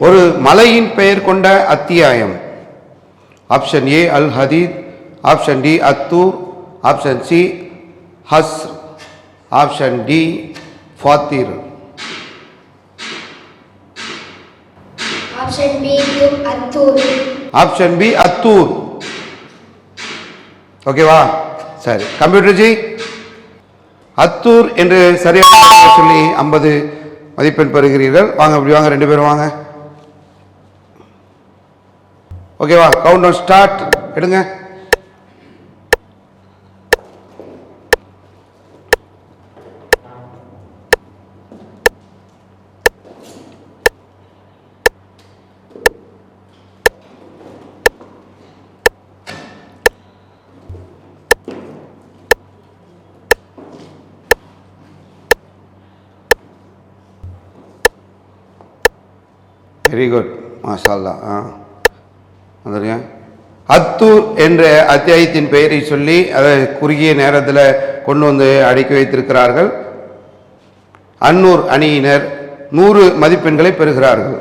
ஒரு மலையின் பெயர் கொண்ட அத்தியாயம். ஆப்ஷன் ஏ அல் ஹதீத், ஆப்ஷன் டி அத்தூர், ஆப்ஷன் சி ஹஸ்ர், ஆப்ஷன் டி ஃபாத்திர். ஆப்ஷன் பி அத்தூர். ஆப்ஷன் பி அத்தூர். ஓகேவா? சரி, கம்ப்யூட்டர் ஜி அத்தூர் என்று சரியான சொல்லி 50 மதிப்பெண் பெறுகிறீர்கள். வாங்க, அப்படி வாங்க, 2 பேரும் வாங்க. ஓகேவா? Count down start. எடுங்க. வெரி குட், மாஷா அல்லாஹ். வந்துருங்க. அத்தூர் என்ற அத்தியாயத்தின் பெயரை சொல்லி அதை குறுகிய நேரத்தில் கொண்டு வந்து அடுக்கி வைத்திருக்கிறார்கள். அன்னூர் அணியினர் 100 மதிப்பெண்களை பெறுகிறார்கள்.